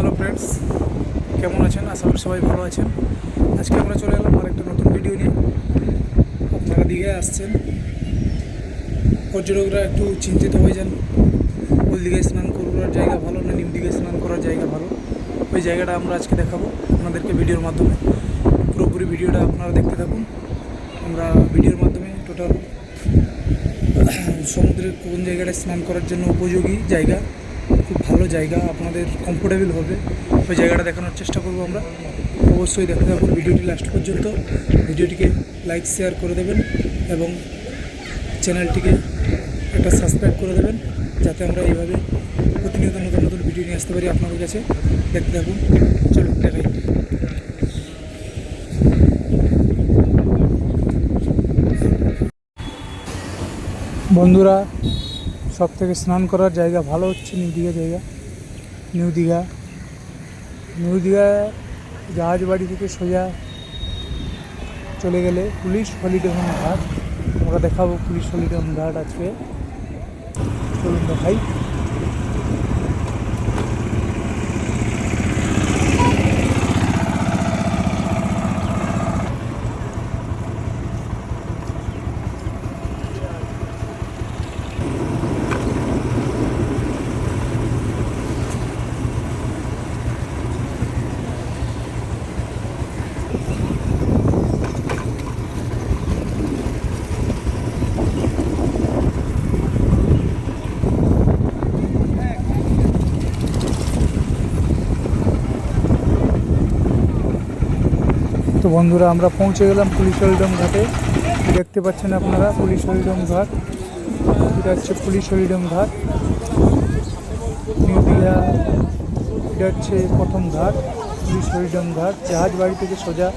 Hello friends, কেমন আছেন? আশা করি সবাই ভালো আছেন। আজকে আমরা চলে এলাম আর একটা নতুন ভিডিও নিয়ে। আপনারা দীঘায় আসছেন, পর্যটকরা একটু চিন্তিত হয়ে যান, ওল দীঘায় স্নান করার জায়গা ভালো না নিউ দীঘায় স্নান করার জায়গা ভালো। ওই জায়গাটা আমরা আজকে দেখাবো আপনাদেরকে ভিডিওর মাধ্যমে। পুরোপুরি ভিডিওটা আপনারা দেখতে থাকুন। আমরা ভিডিওর মাধ্যমে টোটাল সমুদ্রের কোন জায়গাটা স্নান করার জন্য উপযোগী জায়গা, খুব ভালো জায়গা, আপনাদের কমফোর্টেবল হবে, ওই জায়গাটা দেখানোর চেষ্টা করবো আমরা। অবশ্যই দেখতে থাকুন ভিডিওটি লাস্ট পর্যন্ত। ভিডিওটিকে লাইক শেয়ার করে দেবেন এবং চ্যানেলটিকে একটা সাবস্ক্রাইব করে দেবেন, যাতে আমরা এইভাবে প্রতিনিয়ত নতুন নতুন ভিডিও নিয়ে আসতে পারি আপনাদের কাছে। দেখতে থাকুন, চলুন দেখাই। বন্ধুরা, সব থেকে স্নান করার জায়গা ভালো হচ্ছে নিউ দীঘা জায়গা। নিউ দীঘা জাহাজ বাড়ি থেকে সোজা চলে গেলে পুলিশ হলিডে হোম ঘাট। আমরা দেখাবো পুলিশ হলিডে হোম ঘাট আজকে, চলুন দেখাই। তো বন্ধুরা, আমরা পৌঁছে গেলাম পুলিশ হলিডম ঘাটে। দেখতে পাচ্ছেন আপনারা পুলিশ হলিডম ঘাট, এটা হচ্ছে পুলিশ হলিডম ঘাট নিউ দীঘা। এটা হচ্ছে প্রথম ঘাট, পুলিশ হলিডম ঘাট। জাহাজ বাড়ি থেকে সোজা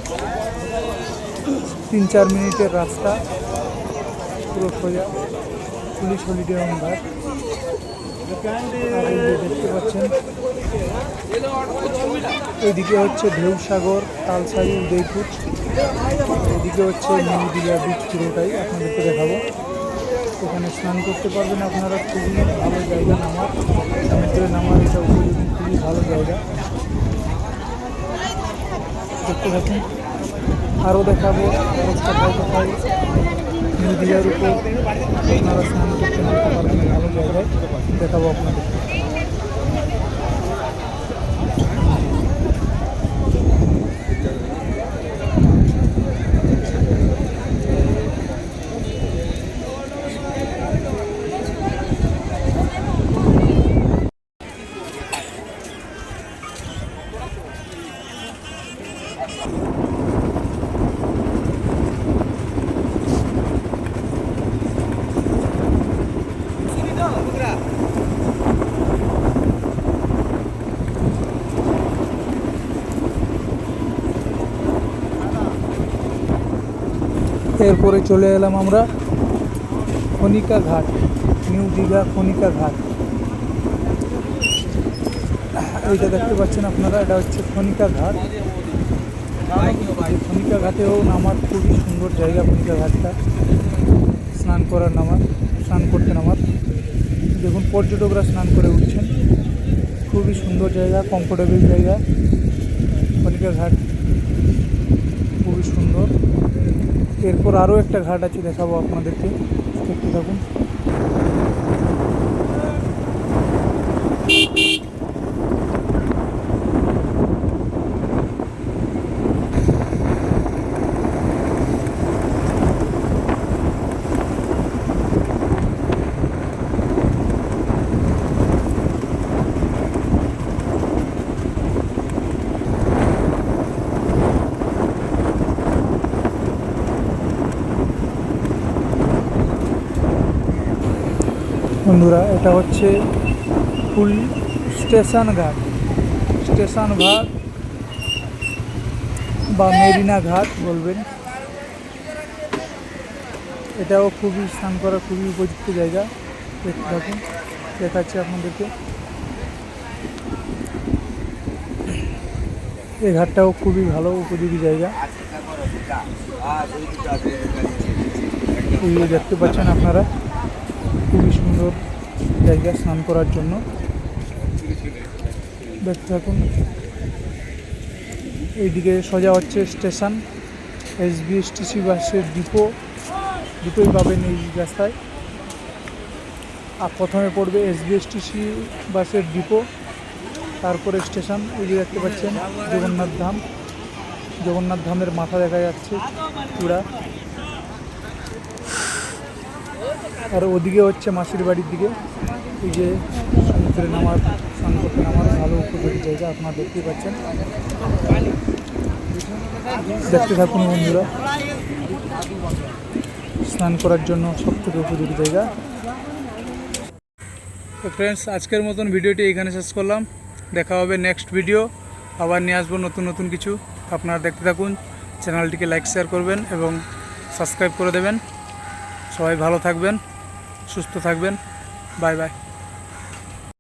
3-4 মিনিটের রাস্তা, পুরো সোজা পুলিশ হলিডম ঘাট। আর এই যে দেখতে পাচ্ছেন, এইদিকে হচ্ছে ঢেউসাগর, তালসারি, উদয়পুর। এদিকে হচ্ছে নিউ দীঘা বিচ, পুরোটাই আপনাদেরকে দেখাবো। এখানে স্নান করতে পারবেন আপনারা, খুবই ভালো জায়গা নামার, সমুদ্রে নামার এটা উপযোগী, খুবই ভালো জায়গা। দেখতে পাচ্ছেন, আরও দেখাবো কোথায় নিউ দীঘার উপর আপনারা স্নান করতে নামতে পারবেন ভালো জায়গায়, দেখাবো আপনাদের। এরপরে চলে এলাম আমরা কনিকা ঘাট, নিউ দীঘা কনিকা ঘাট। এইটা দেখতে পাচ্ছেন আপনারা, এটা হচ্ছে কনিকা ঘাট। কনিকা ঘাটেও নামার খুবই সুন্দর জায়গা। কনিকা ঘাটটা স্নান করতে নামার দেখুন, পর্যটকরা স্নান করে উঠছেন। খুবই সুন্দর জায়গা, কমফোর্টেবল জায়গা। কনিকা ঘাট খুবই সুন্দর। এরপর আরও একটা ঘাট আছে, দেখাবো আপনাদেরকে, দেখতে থাকুন। বন্ধুরা, এটা হচ্ছে ফুল স্টেশন ঘাট বা মেরিনা ঘাট বলবেন। এটাও খুবই স্নান করা খুবই উপযুক্ত জায়গা। দেখতে থাকুন, দেখাচ্ছি আপনাদেরকে। এই ঘাটটাও খুবই ভালো উপযোগী জায়গা। এই দেখতে পাচ্ছেন আপনারা, খুবই সুন্দর জায়গা স্নান করার জন্য। দেখতে থাকুন। এইদিকে সোজা হচ্ছে স্টেশন, SBSTC বাসের দুটোই পাবেন এই রাস্তায়। আর প্রথমে পড়বে SBSTC বাসের ডিপো, তারপরে স্টেশন। এই যে দেখতে পাচ্ছেন জগন্নাথ ধামের মাথা দেখা যাচ্ছে পুরা। আর ওদিকে হচ্ছে মাসির বাড়ির দিকে। এই যে সমুদ্রে স্নান করতে নামার ভালো উপযোগী জায়গা, আপনারা দেখতেই পাচ্ছেন। দেখতে থাকুন বন্ধুরা, স্নান করার জন্য সবথেকে উপযোগী জায়গা। তো ফ্রেন্ডস, আজকের মতন ভিডিওটি এখানে শেষ করলাম। দেখা হবে নেক্সট ভিডিও, আবার নিয়ে আসবো নতুন কিছু। আপনারা দেখতে থাকুন, চ্যানেলটিকে লাইক শেয়ার করবেন এবং সাবস্ক্রাইব করে দেবেন। সবাই ভালো থাকবেন, সুস্থ থাকবেন। Bye bye.